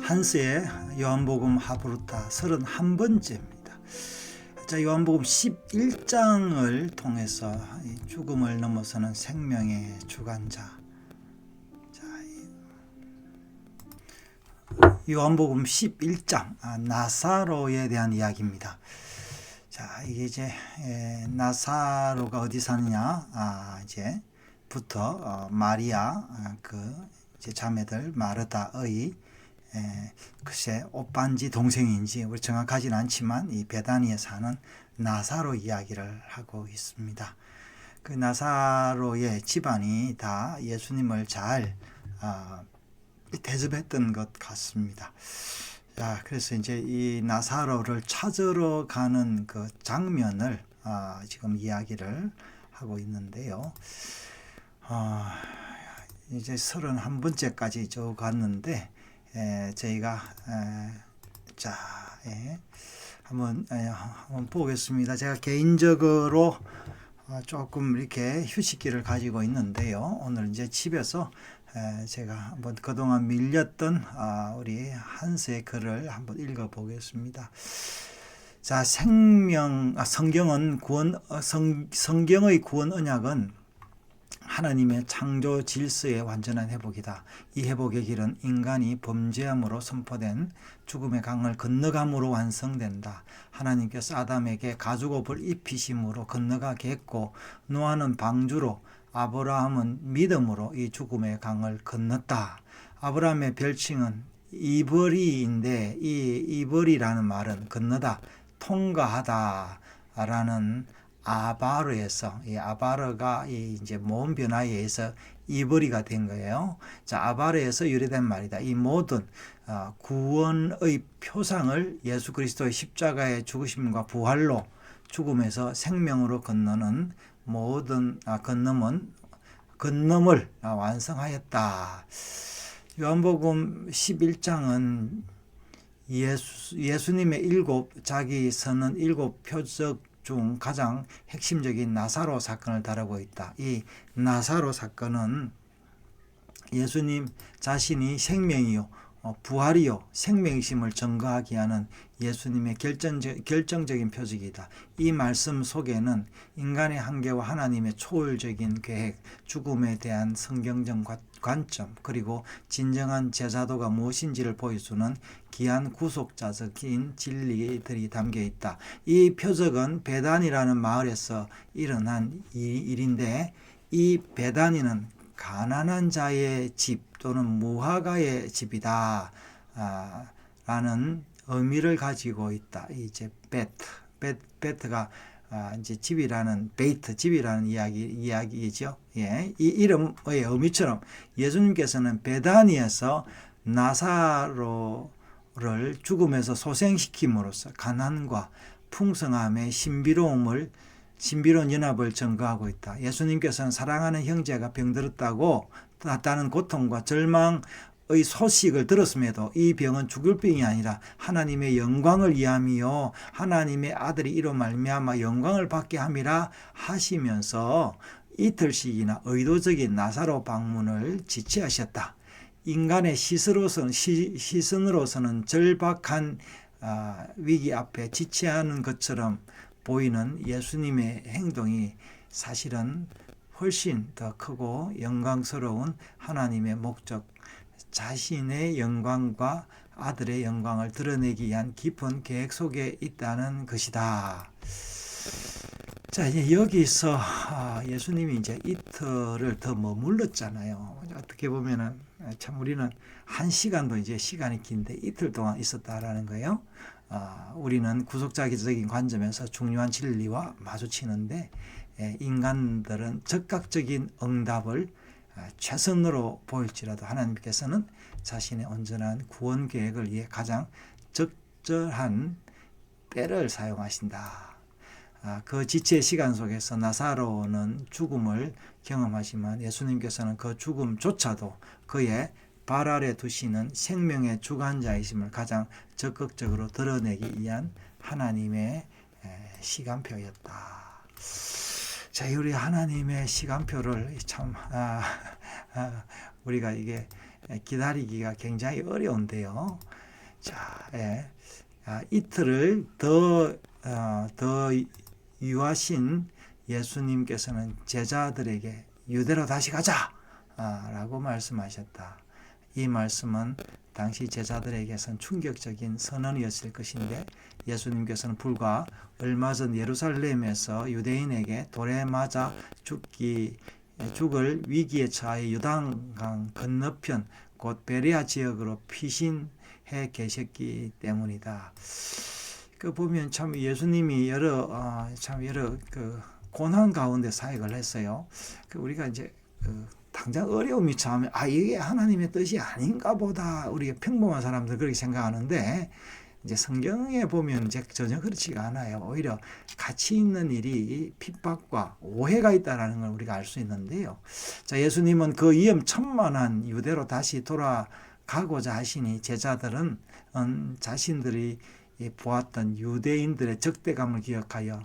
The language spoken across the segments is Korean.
한스의 요한복음 하브루타 31번째입니다. 자, 요한복음 11장을 통해서 죽음을 넘어서는 생명의 주관자. 자, 요한복음 11장 나사로에 대한 이야기입니다. 자, 이게 이제 나사로가 어디 사느냐? 이제부터 마리아 이제 자매들 마르다의 글쎄 옷반지 동생인지 우리 정확하지는 않지만 이 베다니에 사는 나사로 이야기를 하고 있습니다. 그 나사로의 집안이 다 예수님을 잘 대접했던 것 같습니다. 자, 그래서 이제 이 나사로를 찾으러 가는 그 장면을 지금 이야기를 하고 있는데요. 이제 31번째까지 쭉 갔는데 저희가 한번 보겠습니다. 제가 개인적으로 조금 이렇게 휴식기를 가지고 있는데요. 오늘 이제 집에서 제가 한번 그동안 밀렸던 우리 한스의 글을 한번 읽어 보겠습니다. 자, 성경의 구원 언약은 하나님의 창조 질서의 완전한 회복이다. 이 회복의 길은 인간이 범죄함으로 선포된 죽음의 강을 건너감으로 완성된다. 하나님께서 아담에게 가죽옷을 입히심으로 건너가게 했고 노아는 방주로, 아브라함은 믿음으로 이 죽음의 강을 건넜다. 아브라함의 별칭은 이벌이인데 이 이벌이라는 말은 건너다, 통과하다 라는 아바르에서, 이 아바르가 이제 모음 변화에 의해서 이벌이가 된 거예요. 자, 아바르에서 유래된 말이다. 이 모든 구원의 표상을 예수 그리스도의 십자가의 죽으심과 부활로 죽음에서 생명으로 건너는 모든 건너을 완성하였다. 요한복음 11장은 예수님의 자기 선언 7표적 중 가장 핵심적인 나사로 사건을 다루고 있다. 이 나사로 사건은 예수님 자신이 생명이요 부활이요 생명이심을 증거하게 하는 예수님의 결정적인 표적이다. 이 말씀 속에는 인간의 한계와 하나님의 초월적인 계획, 죽음에 대한 성경적 관점, 그리고 진정한 제자도가 무엇인지를 보여주는 귀한 구속자적인 진리들이 담겨 있다. 이 표적은 베다니라는 마을에서 일어난 일인데 이 베다니는 가난한 자의 집 또는 무화과의 집이다 라는 의미를 가지고 있다. 이제 베트가 이제 집이라는 이야기죠. 예, 이 이름의 의미처럼 예수님께서는 베다니에서 나사로를 죽음에서 소생시킴으로써 가난과 풍성함의 신비로운 연합을 증거하고 있다. 예수님께서는 사랑하는 형제가 병들었다고 났다는 고통과 절망의 소식을 들었음에도 이 병은 죽을 병이 아니라 하나님의 영광을 위함이요 하나님의 아들이 이로 말미암아 영광을 받게 함이라 하시면서 이틀씩이나 의도적인 나사로 방문을 지체하셨다. 인간의 시선으로서는 절박한 위기 앞에 지체하는 것처럼 보이는 예수님의 행동이 사실은 훨씬 더 크고 영광스러운 하나님의 목적, 자신의 영광과 아들의 영광을 드러내기 위한 깊은 계획 속에 있다는 것이다. 자, 이제 여기서 예수님이 이제 이틀을 더 머물렀잖아요. 어떻게 보면은 참 우리는 한 시간도 이제 시간이 긴데 이틀 동안 있었다라는 거예요. 우리는 구속자적인 관점에서 중요한 진리와 마주치는데 인간들은 즉각적인 응답을 최선으로 보일지라도 하나님께서는 자신의 온전한 구원 계획을 위해 가장 적절한 때를 사용하신다. 그 지체의 시간 속에서 나사로는 죽음을 경험하지만 예수님께서는 그 죽음조차도 그의 발 아래 두시는 생명의 주관자이심을 가장 적극적으로 드러내기 위한 하나님의 시간표였다. 자, 우리 하나님의 시간표를 참 우리가 이게 기다리기가 굉장히 어려운데요. 자, 이틀을 더 유하신 예수님께서는 제자들에게 유대로 다시 가자 라고 말씀하셨다. 이 말씀은 당시 제자들에게선 충격적인 선언이었을 것인데 예수님께서는 불과 얼마 전 예루살렘에서 유대인에게 돌에 맞아 죽을 위기에 처하여 요단강 건너편 곧 베레아 지역으로 피신해 계셨기 때문이다. 그 보면 참 예수님이 여러 그 고난 가운데 사역을 했어요. 우리가 이제 당장 어려움이 처하면 이게 하나님의 뜻이 아닌가 보다 우리가 평범한 사람들 그렇게 생각하는데 이제 성경에 보면 이제 전혀 그렇지가 않아요. 오히려 가치 있는 일이 핍박과 오해가 있다라는 걸 우리가 알 수 있는데요. 자, 예수님은 그 위험천만한 유대로 다시 돌아가고자 하시니 제자들은 자신들이 보았던 유대인들의 적대감을 기억하여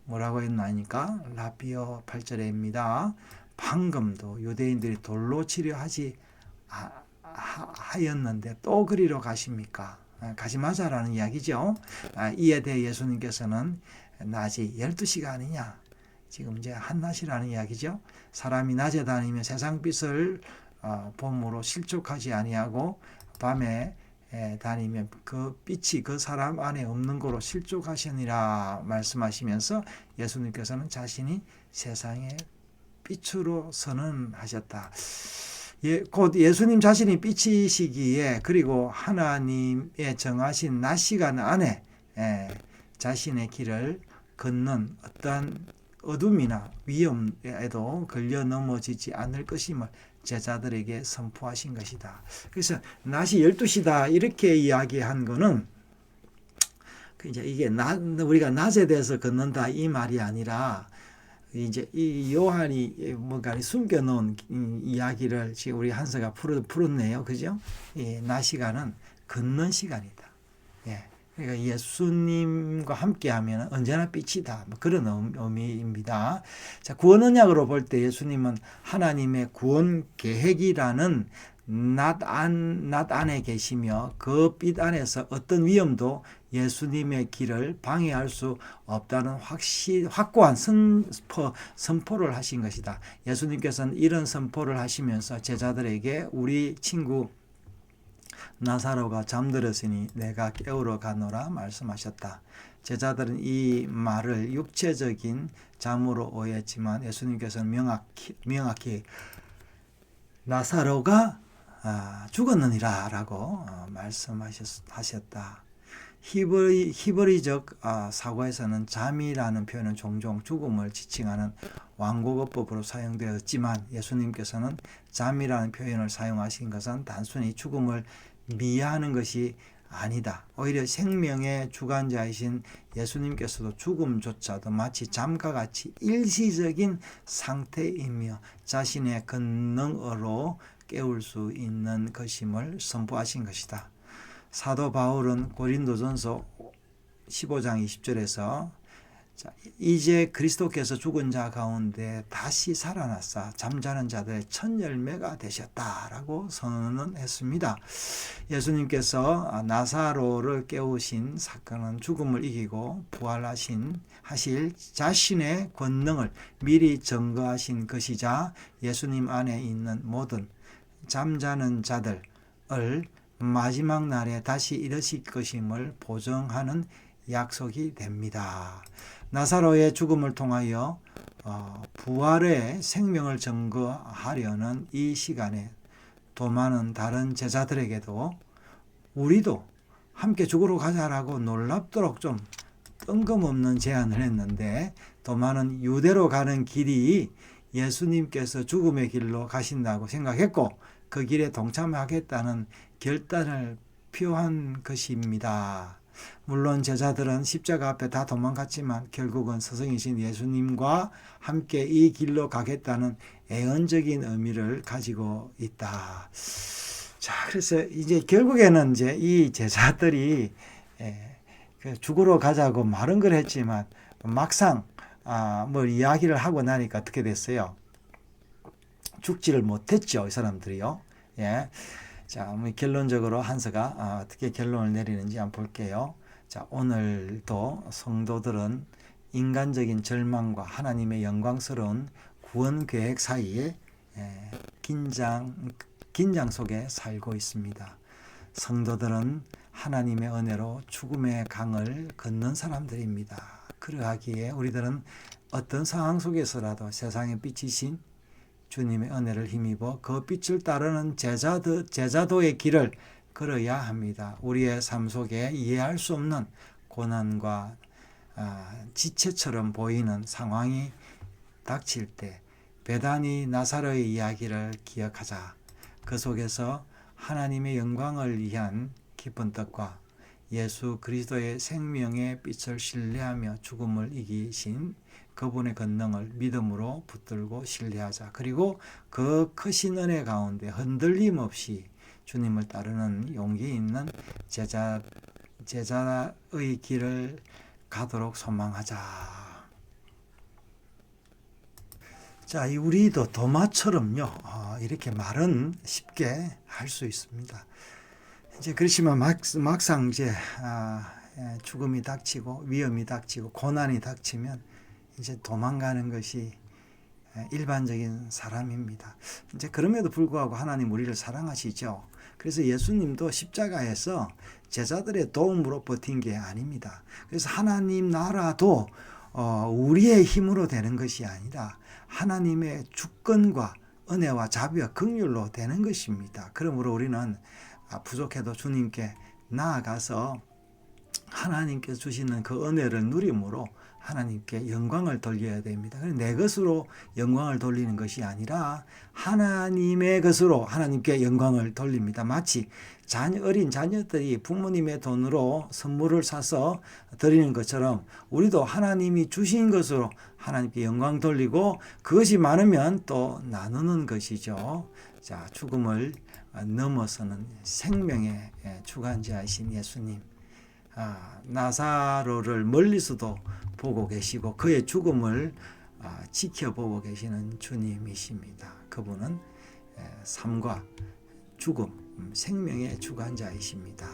뭐라고 했나니까 라비어 8절에입니다. 방금도 유대인들이 돌로 치려하지 하였는데 또 그리로 가십니까? 가지 마자라는 이야기죠. 이에 대해 예수님께서는 낮이 12시가 아니냐. 지금 이제 한낮이라는 이야기죠. 사람이 낮에 다니면 세상 빛을 봄으로 실족하지 아니하고 밤에 다니면 그 빛이 그 사람 안에 없는 거로 실족하시니라 말씀하시면서 예수님께서는 자신이 세상의 빛으로 선언하셨다. 곧 예수님 자신이 빛이시기에 그리고 하나님의 정하신 낮 시간 안에 자신의 길을 걷는 어떠한 어둠이나 위험에도 걸려 넘어지지 않을 것임을 제자들에게 선포하신 것이다. 그래서 낮이 12시다 이렇게 이야기한 거는 이제 이게 우리가 낮에 대해서 걷는다 이 말이 아니라 이제 이 요한이 뭔가 숨겨놓은 이야기를 지금 우리 한서가 풀었네요. 그죠? 낮 시간은 걷는 시간이다. 그러니까 예수님과 함께하면 언제나 빛이다. 그런 의미입니다. 자, 구원 언약으로 볼 때 예수님은 하나님의 구원 계획이라는 낮 안에 계시며 그 빛 안에서 어떤 위험도 예수님의 길을 방해할 수 없다는 확고한 선포를 하신 것이다. 예수님께서는 이런 선포를 하시면서 제자들에게 우리 친구 나사로가 잠들었으니 내가 깨우러 가노라 말씀하셨다. 제자들은 이 말을 육체적인 잠으로 오해했지만 예수님께서는 명확히 나사로가 죽었느니라 라고 말씀하셨다. 히브리적 사고에서는 잠이라는 표현은 종종 죽음을 지칭하는 완곡어법으로 사용되었지만 예수님께서는 잠이라는 표현을 사용하신 것은 단순히 죽음을 미화하는 것이 아니다. 오히려 생명의 주관자이신 예수님께서도 죽음조차도 마치 잠과 같이 일시적인 상태이며 자신의 권능으로 깨울 수 있는 것임을 선포하신 것이다. 사도 바울은 고린도전서 15장 20절에서 이제 그리스도께서 죽은 자 가운데 다시 살아나사 잠자는 자들의 첫 열매가 되셨다라고 선언은 했습니다. 예수님께서 나사로를 깨우신 사건은 죽음을 이기고 부활하실 자신의 권능을 미리 증거하신 것이자 예수님 안에 있는 모든 잠자는 자들을 마지막 날에 다시 일으킬 것임을 보증하는 약속이 됩니다. 나사로의 죽음을 통하여 부활의 생명을 증거하려는 이 시간에 더 많은 다른 제자들에게도 우리도 함께 죽으러 가자라고 놀랍도록 좀 뜬금없는 제안을 했는데 더 많은 유대로 가는 길이 예수님께서 죽음의 길로 가신다고 생각했고 그 길에 동참하겠다는 결단을 표한 것입니다. 물론 제자들은 십자가 앞에 다 도망갔지만 결국은 스승이신 예수님과 함께 이 길로 가겠다는 애언적인 의미를 가지고 있다. 자, 그래서 이제 결국에는 이제 이 제자들이 죽으러 가자고 말은 그랬지만 막상 뭐 이야기를 하고 나니까 어떻게 됐어요? 죽지를 못했죠, 이 사람들이요. 예. 자, 결론적으로 한서가 어떻게 결론을 내리는지 한번 볼게요. 자, 오늘도 성도들은 인간적인 절망과 하나님의 영광스러운 구원 계획 사이에 긴장 속에 살고 있습니다. 성도들은 하나님의 은혜로 죽음의 강을 건넌 사람들입니다. 그러하기에 우리들은 어떤 상황 속에서라도 세상에 비치신 주님의 은혜를 힘입어 그 빛을 따르는 제자도의 길을 걸어야 합니다. 우리의 삶 속에 이해할 수 없는 고난과 지체처럼 보이는 상황이 닥칠 때 베다니 나사로의 이야기를 기억하자. 그 속에서 하나님의 영광을 위한 기쁜 떡과 예수 그리스도의 생명의 빛을 신뢰하며 죽음을 이기신 그분의 권능을 믿음으로 붙들고 신뢰하자. 그리고 그 크신 은혜 가운데 흔들림 없이 주님을 따르는 용기 있는 제자의 길을 가도록 소망하자. 자, 우리도 도마처럼요, 이렇게 말은 쉽게 할 수 있습니다. 이제 그렇지만 막상 이제 죽음이 닥치고 위험이 닥치고 고난이 닥치면 이제 도망가는 것이 일반적인 사람입니다. 이제 그럼에도 불구하고 하나님 우리를 사랑하시죠. 그래서 예수님도 십자가에서 제자들의 도움으로 버틴 게 아닙니다. 그래서 하나님 나라도 우리의 힘으로 되는 것이 아니라 하나님의 주권과 은혜와 자비와 긍휼로 되는 것입니다. 그러므로 우리는 부족해도 주님께 나아가서 하나님께서 주시는 그 은혜를 누림으로 하나님께 영광을 돌려야 됩니다. 내 것으로 영광을 돌리는 것이 아니라 하나님의 것으로 하나님께 영광을 돌립니다. 마치 어린 자녀들이 부모님의 돈으로 선물을 사서 드리는 것처럼 우리도 하나님이 주신 것으로 하나님께 영광 돌리고 그것이 많으면 또 나누는 것이죠. 자, 죽음을 넘어서는 생명의 주관자이신 예수님, 나사로를 멀리서도 보고 계시고 그의 죽음을 지켜보고 계시는 주님이십니다. 그분은 삶과 죽음, 생명의 주관자이십니다.